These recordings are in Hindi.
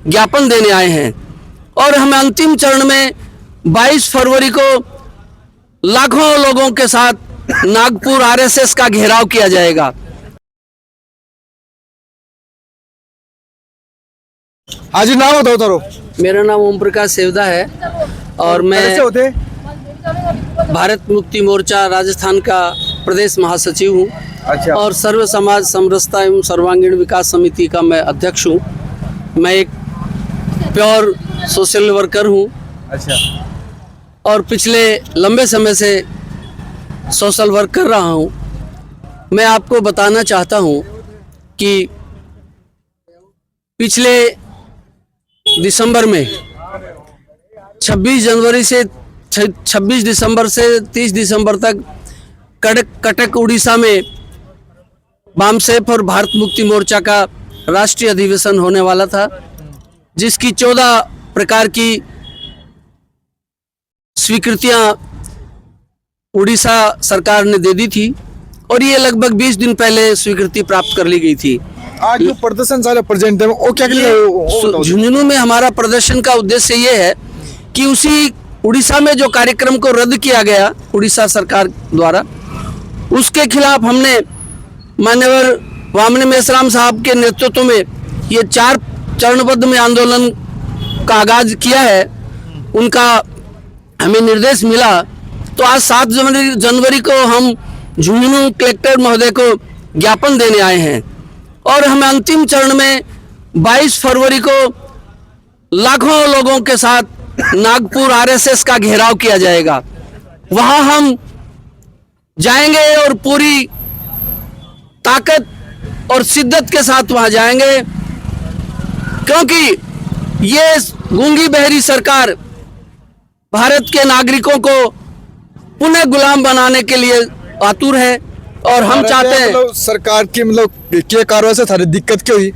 ज्ञापन देने आए हैं और हम अंतिम चरण में 22 फरवरी को लाखों लोगों के साथ नागपुर आरएसएस का घेराव किया जाएगा। हाँ जी, नाम बताओ तारो। मेरा नाम ओम प्रकाश सेवदा है और मैं कैसे होते? भारत मुक्ति मोर्चा राजस्थान का प्रदेश महासचिव हूँ। अच्छा। और सर्व समाज समरसता एवं सर्वांगीण विकास समिति का मैं अध्यक्ष हूँ। मैं एक प्योर सोशल वर्कर हूँ। अच्छा। और पिछले लंबे समय से सोशल वर्क कर रहा हूँ। मैं आपको बताना चाहता हूँ कि पिछले दिसंबर में 26 दिसंबर से 30 दिसंबर तक कटक उड़ीसा में बामसेफ और भारत मुक्ति मोर्चा का राष्ट्रीय अधिवेशन होने वाला था, जिसकी 14 प्रकार की स्वीकृतियां उड़ीसा सरकार ने दे दी थी और ये लगभग 20 दिन पहले स्वीकृति प्राप्त कर ली गई थी। आज जो प्रदर्शन सारे प्रेजेंट है वो क्या झुंझुनू में हमारा प्रदर्शन का उद्देश्य ये है कि उसी उड़ीसा में जो कार्यक्रम को रद्द किया गया उड़ीसा सरकार द्वारा, उसके खिलाफ हमने मान्यवर वामन मेश्राम साहब के नेतृत्व में ये 4 चरणबद्ध में आंदोलन का आगाज किया है। उनका हमें निर्देश मिला तो आज 7 जनवरी को हम झुंझुनू कलेक्टर महोदय को ज्ञापन देने आए हैं और हमें अंतिम चरण में 22 फरवरी को लाखों लोगों के साथ नागपुर आरएसएस का घेराव किया जाएगा। वहां हम जाएंगे और पूरी ताकत और शिद्दत के साथ वहां जाएंगे, क्योंकि ये गूंगी बहरी सरकार भारत के नागरिकों को पुनः गुलाम बनाने के लिए आतुर है। और हम चाहते हैं सरकार की क्या कार्रवाई से थारी दिक्कत क्यों हुई?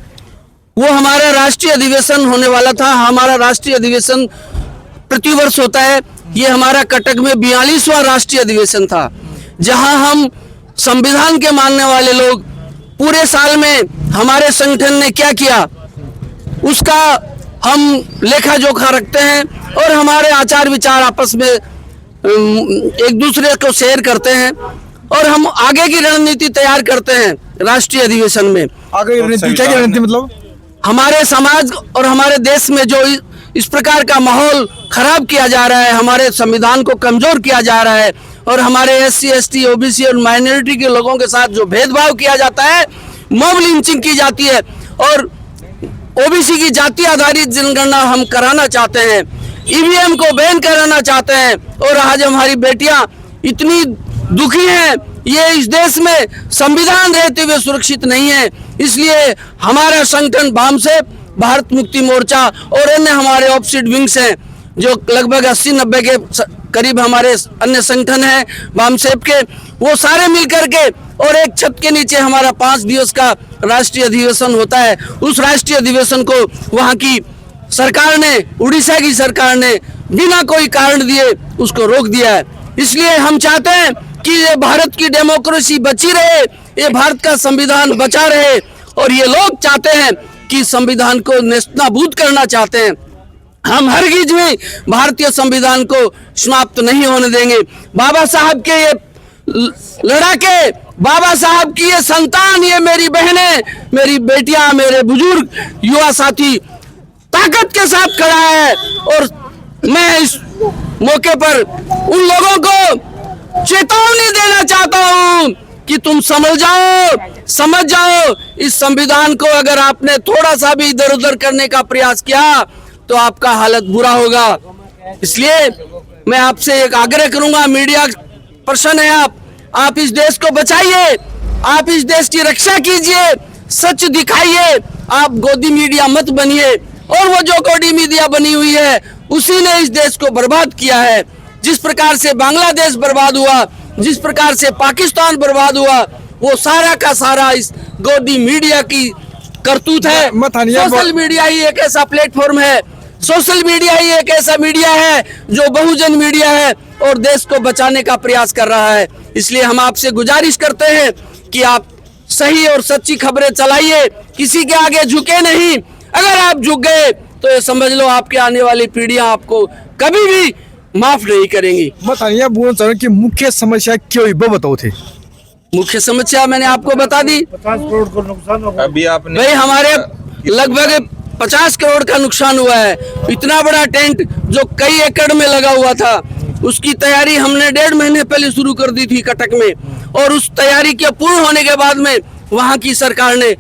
वो हमारा राष्ट्रीय अधिवेशन होने वाला था। हमारा राष्ट्रीय अधिवेशन प्रतिवर्ष होता है। ये हमारा कटक में 42वां राष्ट्रीय अधिवेशन था, जहां हम संविधान के मानने वाले लोग पूरे साल में हमारे संगठन ने क्या किया उसका हम लेखा जोखा रखते हैं और हमारे आचार विचार आपस में एक दूसरे को शेयर करते हैं और हम आगे की रणनीति तैयार करते हैं। राष्ट्रीय अधिवेशन में आगे रणनीति क्या रणनीति मतलब हमारे समाज और हमारे देश में जो इस प्रकार का माहौल खराब किया जा रहा है, हमारे संविधान को कमजोर किया जा रहा है और हमारे SC ST OBC और माइनॉरिटी के लोगों के साथ जो भेदभाव किया जाता है, मॉब लिंचिंग की जाती है और OBC की जाति आधारित जनगणना हम कराना चाहते हैं, EVM को बैन कराना चाहते हैं और आज हमारी बेटियां इतनी दुखी हैं, ये इस देश में संविधान रहते हुए सुरक्षित नहीं है। इसलिए हमारा संगठन बामसेफ, भारत मुक्ति मोर्चा और अन्य हमारे ऑपोजिट विंग्स हैं, जो लगभग 80-90 के करीब हमारे अन्य संगठन हैं बामसेफ के, वो सारे मिलकर के और एक छत के नीचे हमारा 5 दिवस का राष्ट्रीय अधिवेशन होता है। उस राष्ट्रीय अधिवेशन को वहाँ की सरकार ने, उड़ीसा की सरकार ने बिना कोई कारण दिए उसको रोक दिया है। इसलिए हम चाहते हैं कि ये भारत की डेमोक्रेसी बची रहे, ये भारत का संविधान बचा रहे और ये लोग चाहते हैं कि संविधान को नेस्तनाबूद करना चाहते हैं। हम हरगिज भी भारतीय संविधान को समाप्त नहीं होने देंगे। बाबा साहब के ये लड़ाके, बाबा साहब की ये संतान, ये मेरी बहनें, मेरी बेटियां, मेरे बुजुर्ग युवा साथी ताकत के साथ खड़ा है और मैं इस मौके पर उन लोगों को चेतावनी देना चाहता हूं कि तुम समझ जाओ इस संविधान को अगर आपने थोड़ा सा भी इधर उधर करने का प्रयास किया तो आपका हालत बुरा होगा। इसलिए मैं आपसे एक आग्रह करूंगा, मीडिया पर्सन है आप इस देश को बचाइए, आप इस देश की रक्षा कीजिए, सच दिखाइए, आप गोदी मीडिया मत बनिए। और वो जो गोदी मीडिया बनी हुई है उसी ने इस देश को बर्बाद किया है। जिस प्रकार से बांग्लादेश बर्बाद हुआ, जिस प्रकार से पाकिस्तान बर्बाद हुआ, वो सारा का सारा इस गोदी मीडिया की करतूत है। सोशल मीडिया ही एक ऐसा प्लेटफॉर्म है, सोशल मीडिया ही एक ऐसा मीडिया है जो बहुजन मीडिया है और देश को बचाने का प्रयास कर रहा है। इसलिए हम आपसे गुजारिश करते हैं कि आप सही और सच्ची खबरें चलाइए, किसी के आगे झुके नहीं। अगर आप झुक गए तो ये समझ लो आपके आने वाली पीढ़ियां आपको कभी भी माफ नहीं करेंगी। मैं थानिया बोलना चाह रहा हूँ कि मुख्य समस्या क्यों हुई वो बताओ थे। मुख्य समस्या मैंने आपको बता दी। 50 करोड़ का नुकसान होगा। अभी आपने भाई हमारे लगभग 50 करोड़ का नुकसान हुआ है। इतना बड़ा टेंट जो कई एकड़ में लगा हुआ था, उसकी तैयारी हमने 1.5 महीने पहले शुरू कर दी थी कटक में, और उस तैयारी के पूर्ण होने के बाद में वहां की सरकार ने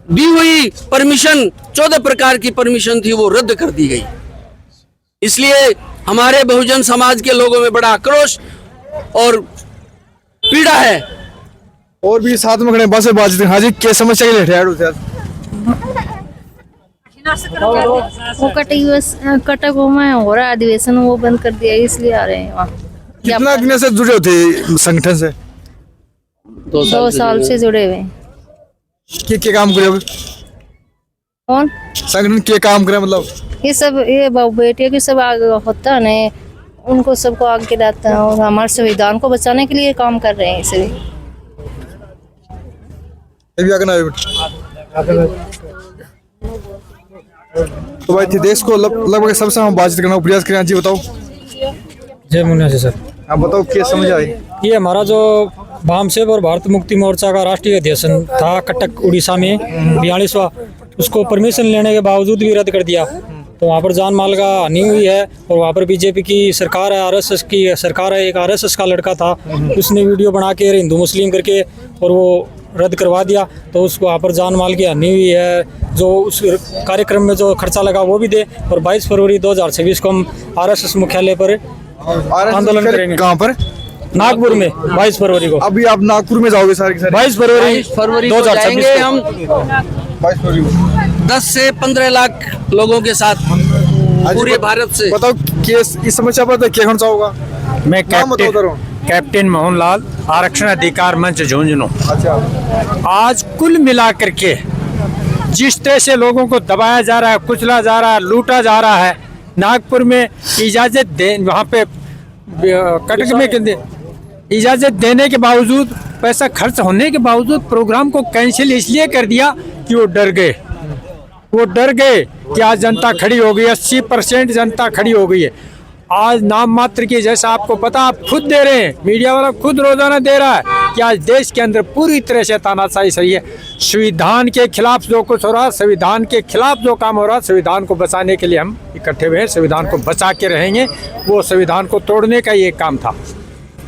दी हुई परमिशन, 14 प्रकार की परमिशन थी, वो रद्द कर दी गई। इसलिए हमारे बहुजन समाज के लोगों में बड़ा आक्रोश और पीड़ा है। और भी साथ में खड़े बस बातचीत। हाँ जी, क्या समस्या के लिए ठहर होते हैं? वो कटक में हो रहा है अधिवेशन, वो बंद कर दिया, इसलिए आ रहे हैं वहाँ। कितना दिन से जुड़े होते संगठन से? 2 साल से जुड़े हुए हैं। क्या काम करे कौन संगठन के काम करे? मतलब ये सब, ये बेटियों के सब आगे होता है ना, उनको सबको आगे लाता है और हमारे संविधान को बचाने के लिए काम कर रहे हैं इसे। तो भाई देश को लगभग सबसे हम बातचीत करना प्रयास करें। जी बताओ। जय मुन्ना जी। सर आप बताओ क्या समझ आई? ये हमारा जो वामसेव और भारत मुक्ति मोर्चा का राष्ट्रीय अधिवेशन था कटक उड़ीसा में 42वां, उसको परमिशन लेने के बावजूद भी रद्द कर दिया। तो वहाँ पर जान माल का हानि हुई है और वहाँ पर बीजेपी की सरकार है, आरएसएस की सरकार है। एक आरएसएस का लड़का था, उसने वीडियो बना के हिंदू मुस्लिम करके और वो रद्द करवा दिया। तो उसको वहाँ पर जान माल की हानि हुई है। जो उस कार्यक्रम में जो खर्चा लगा वो भी दे। और 22 फरवरी 2026 को हम आरएसएस मुख्यालय पर आंदोलन करेंगे। कहाँ पर? नागपुर में 22 फरवरी को। अभी आप नागपुर में जाओगे सारे के सारे? 22 फरवरी को जाएंगे हम 22 फरवरी को 10 से 15 लाख लोगों के साथ पूरे भारत से। बताओ कि इस समस्या पर क्या कहना चाहोगा? मैं नाम बताओ जरा। कैप्टन मोहनलाल, आरक्षण अधिकार मंच झुंझुनू। अच्छा, आज कुल मिलाकर के जिस तरह से लोगों को दबाया जा रहा है, कुचला जा रहा है, लूटा जा रहा है, नागपुर में इजाजत दे, वहाँ पे कटक में इजाजत देने के बावजूद, पैसा खर्च होने के बावजूद प्रोग्राम को कैंसिल इसलिए कर दिया कि वो डर गए। वो डर गए कि आज जनता खड़ी हो गई, 80% जनता खड़ी हो गई है। आज नाम मात्र की, जैसा आपको पता, आप खुद दे रहे हैं, मीडिया वाला खुद रोजाना दे रहा है कि आज देश के अंदर पूरी तरह से तानाशाही सही है। संविधान के खिलाफ जो कुछ हो रहा है, संविधान के खिलाफ जो काम हो रहा है, संविधान को बचाने के लिए हम इकट्ठे हुए हैं। संविधान को बचा के रहेंगे। वो संविधान को तोड़ने का ये काम था।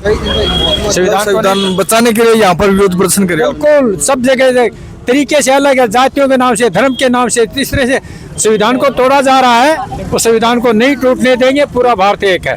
संविधान बचाने के लिए यहाँ पर विरोध प्रदर्शन करें? बिल्कुल, सब जगह तरीके से अलग है, जातियों के नाम से, धर्म के नाम से, इस तरह से संविधान को तोड़ा जा रहा है। वो संविधान को नहीं टूटने देंगे। पूरा भारत एक है।